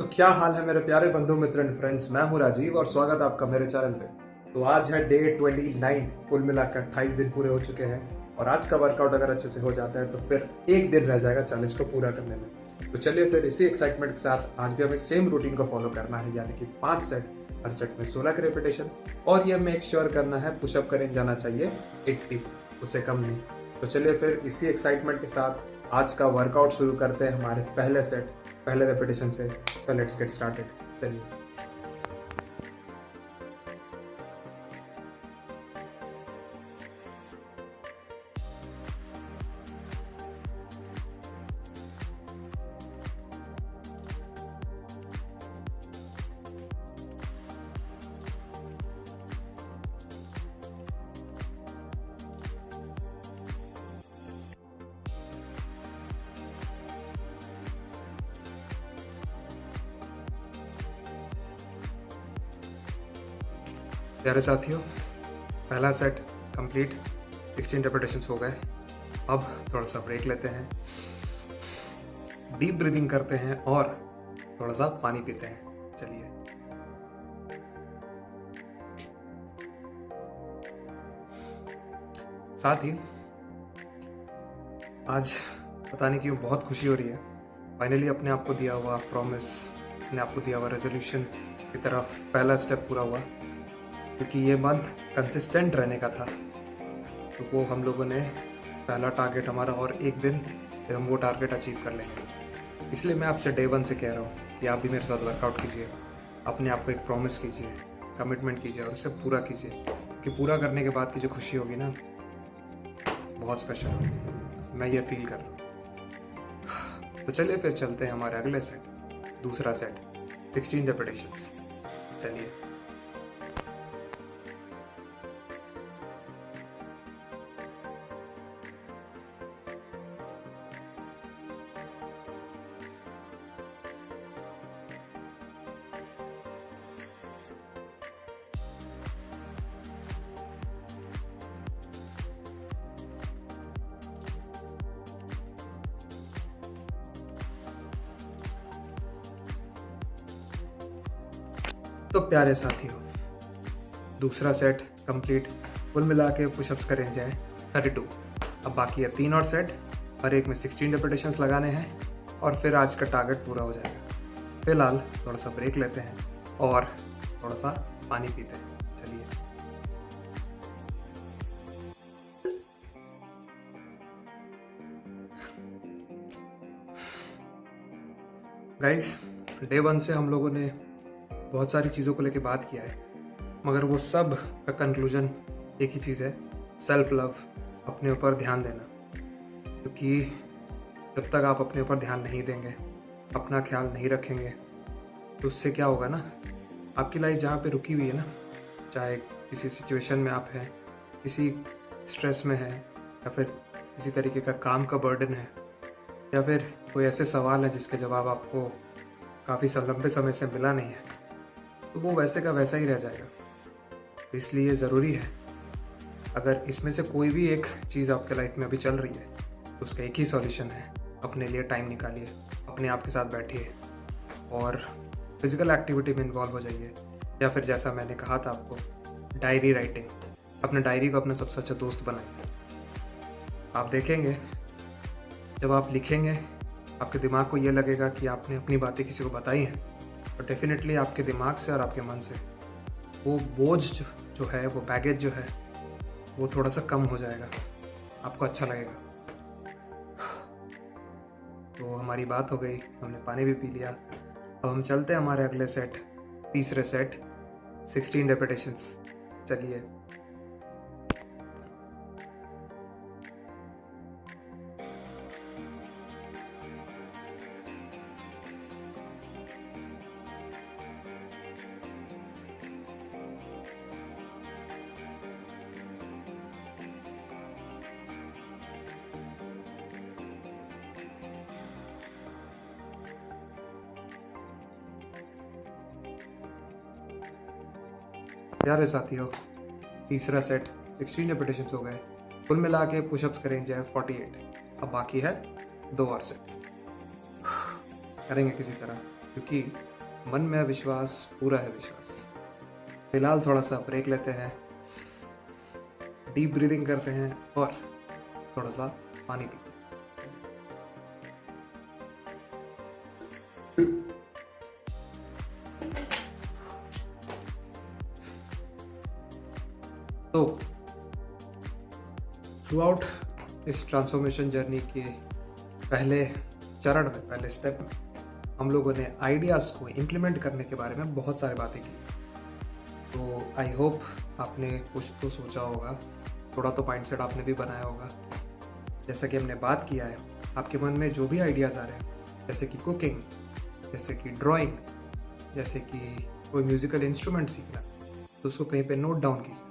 क्या हाल है मेरे प्यारे बंधु मित्र एंड फ्रेंड्स। मैं हूं राजीव और स्वागत है आपका मेरे चैनल पे। तो आज है डे 29। कुल मिलाकर 28 दिन पूरे हो चुके हैं और आज का वर्कआउट अगर अच्छे से हो जाता है तो फिर एक दिन रह जाएगा चैलेंज को पूरा करने में। तो चलिए फिर इसी एक्साइटमेंट के साथ आज भी हमें सेम रूटीन को फॉलो करना है, यानी कि 5 सेट, हर सेट में 16 के रेपिटेशन और ये मेक श्योर करना है पुशअप करें जाना चाहिए 80, उससे कम नहीं। तो चलिए फिर इसी एक्साइटमेंट के साथ आज का वर्कआउट शुरू करते हैं हमारे पहले सेट, पहले रेपिटेशन से। तो लेट्स गेट स्टार्टेड। चलिए। प्यारे साथियों, पहला सेट कंप्लीट, 16 रेपिटेशंस हो गए। अब थोड़ा सा ब्रेक लेते हैं, डीप ब्रीदिंग करते हैं और थोड़ा सा पानी पीते हैं। चलिए। साथ ही आज पता नहीं क्यों बहुत खुशी हो रही है। फाइनली अपने आप को दिया हुआ प्रॉमिस, अपने आप को दिया हुआ रेजोल्यूशन की तरफ पहला स्टेप पूरा हुआ, क्योंकि ये मंथ कंसिस्टेंट रहने का था। तो वो हम लोगों ने पहला टारगेट हमारा, और एक दिन फिर हम वो टारगेट अचीव कर लेंगे। इसलिए मैं आपसे डे 1 से कह रहा हूँ कि आप भी मेरे साथ वर्कआउट कीजिए, अपने आप को एक प्रॉमिस कीजिए, कमिटमेंट कीजिए और उसे पूरा कीजिए, कि पूरा करने के बाद की जो खुशी होगी ना, बहुत स्पेशल होगी। मैं ये फील कर रहा हूँ। तो चलिए फिर चलते हैं हमारे अगले सेट, दूसरा सेट, 16 रेपिटेशंस। चलिए। तो प्यारे साथियों, दूसरा सेट कंप्लीट, कुल मिला के पुशअप्स करें जाए 32। अब बाकी है 3 और सेट, हर एक में 16 रेपिटेशंस लगाने हैं और फिर आज का टारगेट पूरा हो जाएगा। फिलहाल थोड़ा सा ब्रेक लेते हैं और थोड़ा सा पानी पीते हैं। चलिए। गाइस, डे 1 से हम लोगों ने बहुत सारी चीज़ों को लेके बात किया है, मगर वो सब का कंक्लूजन एक ही चीज़ है, सेल्फ लव, अपने ऊपर ध्यान देना। क्योंकि जब तक आप अपने ऊपर ध्यान नहीं देंगे, अपना ख्याल नहीं रखेंगे, तो उससे क्या होगा ना, आपकी लाइफ जहाँ पे रुकी हुई है ना, चाहे किसी सिचुएशन में आप हैं, किसी स्ट्रेस में हैं, या फिर किसी तरीके का काम का बर्डन है, या फिर कोई ऐसे सवाल है जिसके जवाब आपको काफ़ी लंबे समय से मिला नहीं है, तो वो वैसे का वैसा ही रह जाएगा। तो इसलिए ज़रूरी है, अगर इसमें से कोई भी एक चीज़ आपके लाइफ में अभी चल रही है, तो उसका एक ही सॉल्यूशन है, अपने लिए टाइम निकालिए, अपने आप के साथ बैठिए और फिजिकल एक्टिविटी में इन्वॉल्व हो जाइए, या फिर जैसा मैंने कहा था आपको, डायरी राइटिंग, अपने डायरी को अपना सबसे अच्छा दोस्त बनाइए। आप देखेंगे, जब आप लिखेंगे, आपके दिमाग को ये लगेगा कि आपने अपनी बातें किसी को बताई हैं, और डेफिनेटली आपके दिमाग से और आपके मन से वो बोझ जो है, वो बैगेज जो है, वो थोड़ा सा कम हो जाएगा, आपको अच्छा लगेगा। तो हमारी बात हो गई, हमने पानी भी पी लिया। अब हम चलते हैं हमारे अगले सेट, तीसरे सेट, 16 रेपिटेशंस। चलिए। प्यारे साथियों, तीसरा सेट, 16 रेपिटेशंस हो गए। कुल मिला के पुशअप्स करें जाए 48। अब बाकी है 2 और सेट, करेंगे किसी तरह, क्योंकि मन में है विश्वास, पूरा है विश्वास। फिलहाल थोड़ा सा ब्रेक लेते हैं, डीप ब्रीदिंग करते हैं और थोड़ा सा पानी पीते हैं। तो थ्रू आउट इस ट्रांसफॉर्मेशन जर्नी के पहले चरण में, पहले स्टेप में हम लोगों ने आइडियाज़ को इम्प्लीमेंट करने के बारे में बहुत सारी बातें की। तो आई होप आपने कुछ तो सोचा होगा, थोड़ा तो माइंडसेट आपने भी बनाया होगा। जैसा कि हमने बात किया है, आपके मन में जो भी आइडियाज़ आ रहे हैं, जैसे कि कुकिंग, जैसे कि ड्राइंग, जैसे कि कोई म्यूज़िकल इंस्ट्रूमेंट सीखना, तो उसको कहीं पे नोट डाउन कीजिए।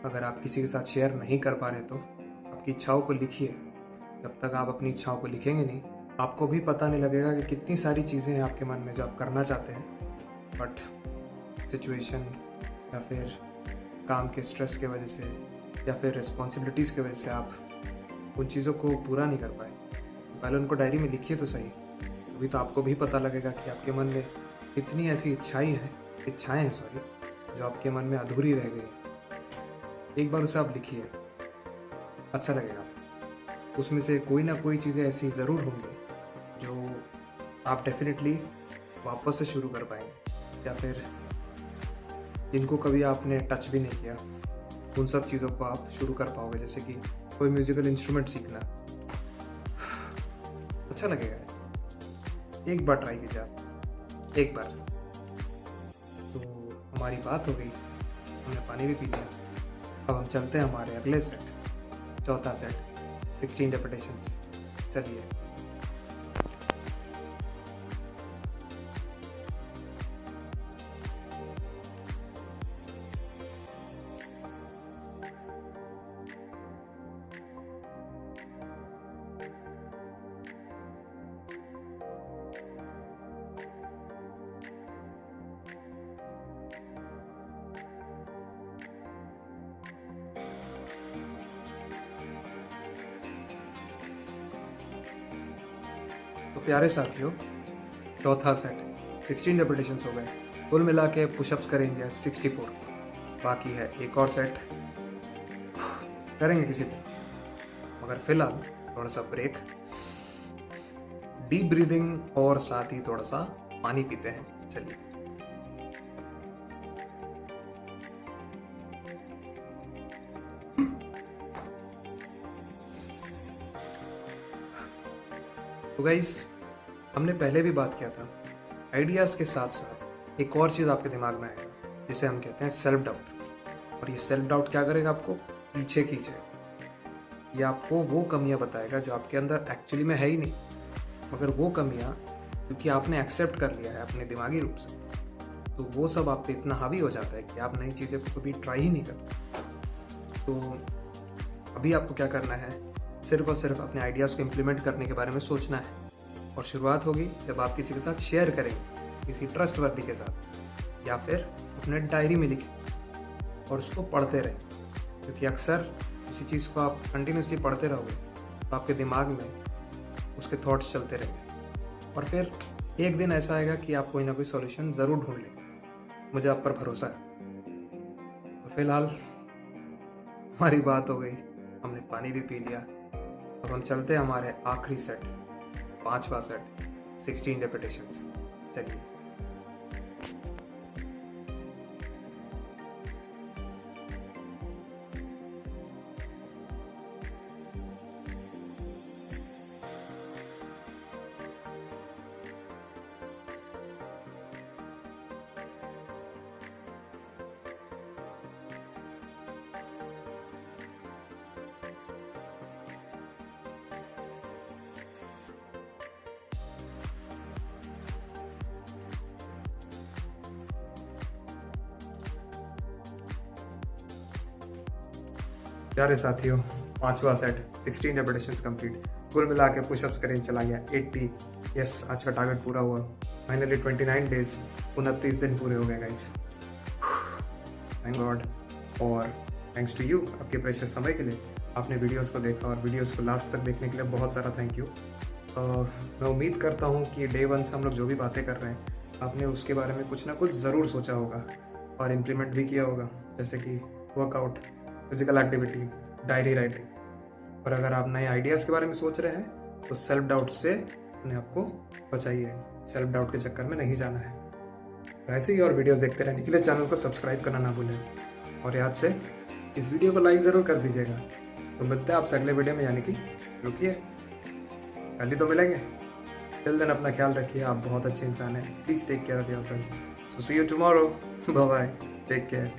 अगर आप किसी के साथ शेयर नहीं कर पा रहे तो आपकी इच्छाओं को लिखिए। जब तक आप अपनी इच्छाओं को लिखेंगे नहीं, आपको भी पता नहीं लगेगा कि कितनी सारी चीज़ें हैं आपके मन में जो आप करना चाहते हैं, बट सिचुएशन या फिर काम के स्ट्रेस की वजह से या फिर रिस्पॉन्सिबिलिटीज़ की वजह से आप उन चीज़ों को पूरा नहीं कर पाए। पहले उनको डायरी में लिखिए तो सही, तभी तो आपको भी पता लगेगा कि आपके मन में कितनी ऐसी इच्छाएं हैं जो आपके मन में अधूरी रह गई। एक बार उसे आप लिखिए, अच्छा लगेगा। उसमें से कोई ना कोई चीज़ें ऐसी ज़रूर होंगी जो आप डेफिनेटली वापस से शुरू कर पाएंगे, या फिर जिनको कभी आपने टच भी नहीं किया, उन सब चीज़ों को आप शुरू कर पाओगे। जैसे कि कोई म्यूज़िकल इंस्ट्रूमेंट सीखना, अच्छा लगेगा। एक बार ट्राई कीजिए आप, एक बार। तो हमारी बात हो गई, हमने पानी भी पी लिया। अब हम चलते हैं हमारे अगले सेट, चौथा सेट, 16 रेपिटेशंस। चलिए। तो प्यारे साथियों, चौथा सेट 16 रेपिटेशंस हो गए। कुल मिला के पुशअप्स करेंगे 64, बाकी है एक और सेट करेंगे किसी दिन। मगर फिलहाल थोड़ा सा ब्रेक, डीप ब्रीदिंग और साथ ही थोड़ा सा पानी पीते हैं। चलिए। तो गाइस, हमने पहले भी बात किया था, आइडियाज़ के साथ साथ एक और चीज़ आपके दिमाग में आएगा जिसे हम कहते हैं सेल्फ डाउट। और ये सेल्फ डाउट क्या करेगा? आपको पीछे खींचेगा। ये आपको वो कमियां बताएगा जो आपके अंदर एक्चुअली में है ही नहीं, मगर वो कमियां क्योंकि आपने एक्सेप्ट कर लिया है अपने दिमागी रूप से, तो वो सब आप पे इतना हावी हो जाता है कि आप नई चीज़ें को कभी ट्राई ही नहीं करते। तो अभी आपको क्या करना है, सिर्फ और सिर्फ अपने आइडियाज़ को इम्प्लीमेंट करने के बारे में सोचना है। और शुरुआत होगी जब आप किसी के साथ शेयर करेंगे, किसी ट्रस्टवर्दी के साथ, या फिर अपने डायरी में लिखें और उसको पढ़ते रहें। क्योंकि अक्सर किसी चीज़ को आप कंटिन्यूसली पढ़ते रहोगे तो आपके दिमाग में उसके थॉट्स चलते रहेंगे, और फिर एक दिन ऐसा आएगा कि आप कोई ना कोई सॉल्यूशन ज़रूर ढूंढ लेंगे। मुझे आप पर भरोसा है। तो फिलहाल हमारी बात हो गई, हमने पानी भी पी लिया। अब हम चलते हैं हमारे आखिरी सेट, पांचवा सेट, 16 रेपिटेशंस। चलिए। प्यारे साथियों, पांचवा सेट 16 रेपिटेशंस कंप्लीट। कुल मिला के पुशअप्स करें चला गया 80। यस, आज का टारगेट पूरा हुआ। फाइनली 29 डेज, 29 दिन पूरे हो गए गाइस। थैंक गॉड और थैंक्स टू यू आपके प्रेशियस समय के लिए। आपने वीडियोस को देखा और वीडियोस को लास्ट तक देखने के लिए बहुत सारा थैंक यू। मैं उम्मीद करता हूँ कि डे 1 से हम लोग जो भी बातें कर रहे हैं आपने उसके बारे में कुछ ना कुछ ज़रूर सोचा होगा और इम्प्लीमेंट भी किया होगा, जैसे कि workout, physical activity, diary writing. और अगर आप नए आइडियाज़ के बारे में सोच रहे हैं तो सेल्फ डाउट से अपने आप को बचाइए, सेल्फ डाउट के चक्कर में नहीं जाना है। ऐसे ही और वीडियोस देखते रहने के लिए चैनल को सब्सक्राइब करना ना भूलें, और याद से इस वीडियो को लाइक ज़रूर कर दीजिएगा। तो मिलते हैं आपसे अगले वीडियो में, यानी कि रुकिए, कल ही तो मिलेंगे। टिल देन अपना ख्याल रखिए, आप बहुत अच्छे इंसान हैं। Please take care of yourself. So see you tomorrow, bye bye, take care.